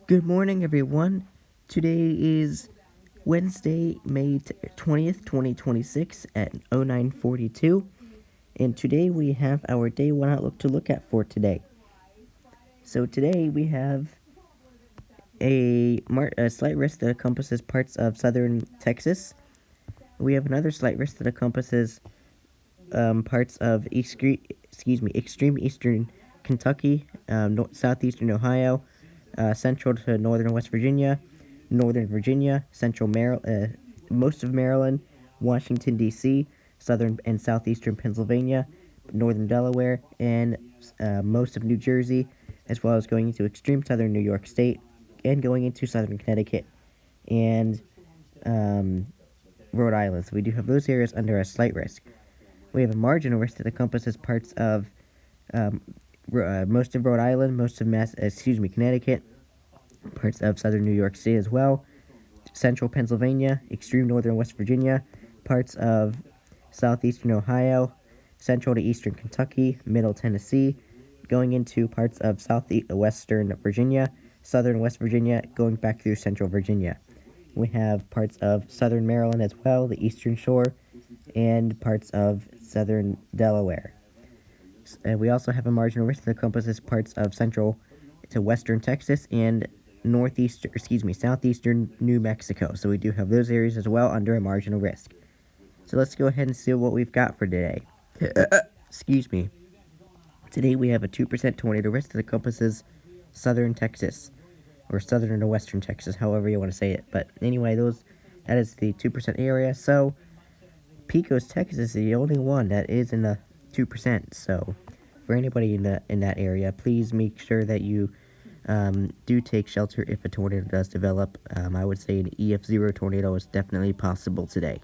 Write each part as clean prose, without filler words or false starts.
Good morning, everyone. Today is Wednesday, May 20th, 2026 at 09:42, and today we have our day one outlook to look at for today. So today we have a slight risk that encompasses parts of southern Texas. We have another slight risk that encompasses parts of extreme eastern Kentucky, southeastern Ohio, central to northern West Virginia, northern Virginia, most of Maryland, Washington D.C., southern and southeastern Pennsylvania, northern Delaware, and most of New Jersey, as well as going into extreme southern New York State, and going into southern Connecticut, and Rhode Island. So we do have those areas under a slight risk. We have a marginal risk that encompasses parts of most of Rhode Island, most of Connecticut, parts of southern New York State as well, central Pennsylvania, extreme northern West Virginia, parts of southeastern Ohio, central to eastern Kentucky, middle Tennessee, going into parts of southwestern Virginia, southern West Virginia, going back through central Virginia. We have parts of southern Maryland as well, the eastern shore, and parts of southern Delaware. And we also have a marginal risk that encompasses parts of central to western Texas and southeastern New Mexico. So we do have those areas as well under a marginal risk. So let's go ahead and see what we've got for today. Excuse me. Today we have a 2% tornado risk that encompasses southern Texas, or southern or western Texas, however you want to say it. But anyway, that is the 2% area. So Pecos, Texas is the only one that is in the 2%. So for anybody in that area, please make sure that you do take shelter if a tornado does develop. I would say an EF0 tornado is definitely possible today.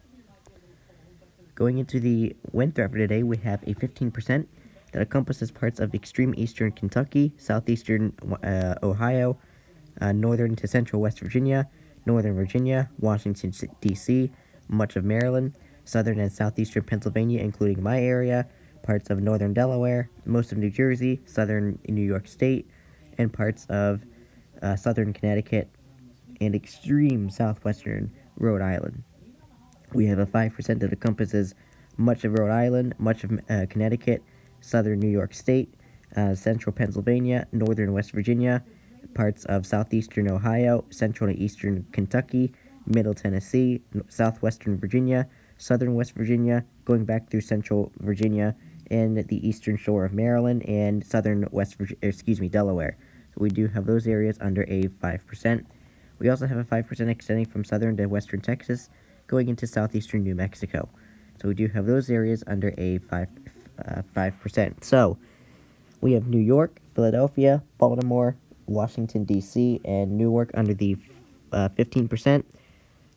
Going into the wind threat for today, we have a 15% that encompasses parts of extreme eastern Kentucky, southeastern Ohio, northern to central West Virginia, northern Virginia, Washington, D.C., much of Maryland, southern and southeastern Pennsylvania, including my area, parts of northern Delaware, most of New Jersey, southern New York State, and parts of southern Connecticut and extreme southwestern Rhode Island. We have a 5% that encompasses much of Rhode Island, much of Connecticut, southern New York State, central Pennsylvania, northern West Virginia, parts of southeastern Ohio, central and eastern Kentucky, middle Tennessee, southwestern Virginia, southern West Virginia, going back through central Virginia, and the eastern shore of Maryland and southern Delaware. So we do have those areas under a 5%. We also have a 5% extending from southern to western Texas, going into southeastern New Mexico. So we do have those areas under a 5%. So we have New York, Philadelphia, Baltimore, Washington, D.C., and Newark under the 15%,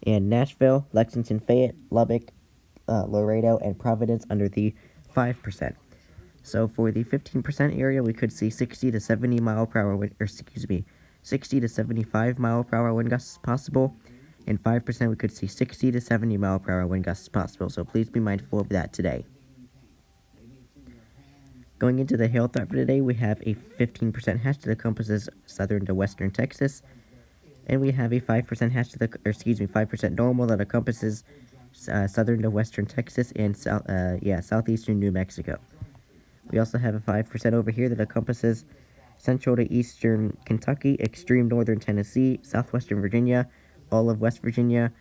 and Nashville, Lexington, Fayette, Lubbock, Laredo, and Providence under the 5%. So for the 15% area, we could see 60 to 70 mile per hour wind, 60 to 75 mile per hour wind gusts possible, and 5% we could see 60 to 70 mile per hour wind gusts possible. So please be mindful of that today. Going into the hail threat for today, we have a 15% hatch that encompasses southern to western Texas, and we have a 5% hatch 5% normal that encompasses southern to western Texas and southeastern New Mexico. We also have a 5% over here that encompasses central to eastern Kentucky, extreme northern Tennessee, southwestern Virginia, all of West Virginia,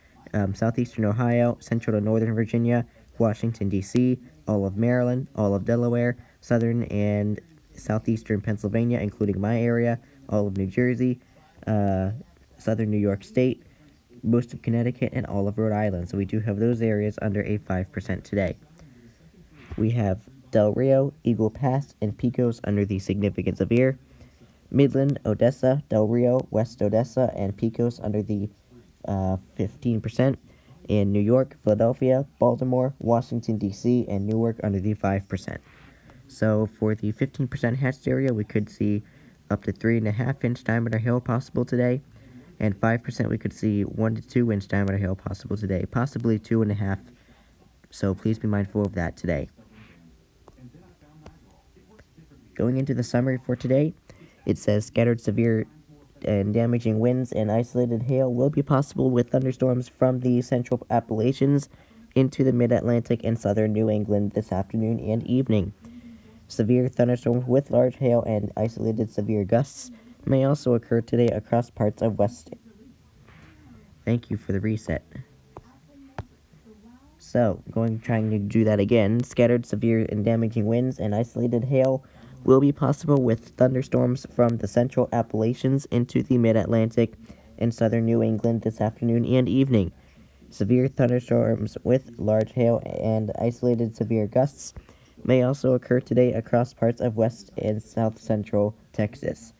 southeastern Ohio, central to northern Virginia, Washington, D.C., all of Maryland, all of Delaware, southern and southeastern Pennsylvania, including my area, all of New Jersey, southern New York State, most of Connecticut, and all of Rhode Island. So we do have those areas under a 5% today. We have Del Rio, Eagle Pass, and Pecos under the significant severe. Midland, Odessa, Del Rio, West Odessa, and Pecos under the 15%. In New York, Philadelphia, Baltimore, Washington, D.C., and Newark under the 5%. So for the 15% hatched area, we could see up to 3.5-inch diameter hail possible today, and 5% we could see 1 to 2-inch diameter hail possible today, possibly 2.5. So please be mindful of that today. Going into the summary for today, it says scattered severe and damaging winds and isolated hail will be possible with thunderstorms from the central Appalachians into the mid-Atlantic and southern New England this afternoon and evening. Severe thunderstorms with large hail and isolated severe gusts may also occur today across parts of West. Thank you for the reset. So, trying to do that again. Scattered severe and damaging winds and isolated hail will be possible with thunderstorms from the central Appalachians into the mid-Atlantic and southern New England this afternoon and evening. Severe thunderstorms with large hail and isolated severe gusts may also occur today across parts of west and south central Texas.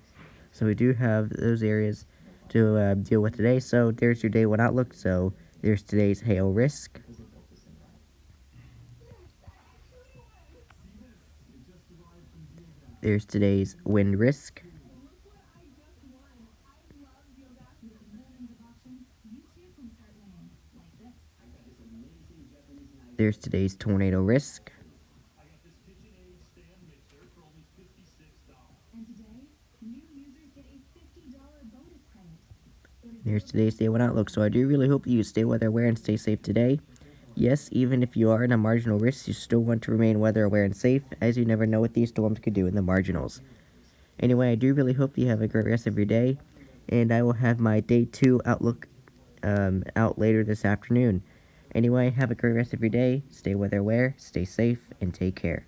So we do have those areas to deal with today. So there's your day one outlook. So there's today's hail risk. There's today's wind risk. There's today's tornado risk. There's today's day one outlook. So I do really hope that you stay weather aware and stay safe today. Yes, even if you are in a marginal risk, you still want to remain weather aware and safe, as you never know what these storms could do in the marginals. Anyway, I do really hope you have a great rest of your day, and I will have my day 2 outlook out later this afternoon. Anyway, have a great rest of your day, stay weather aware, stay safe, and take care.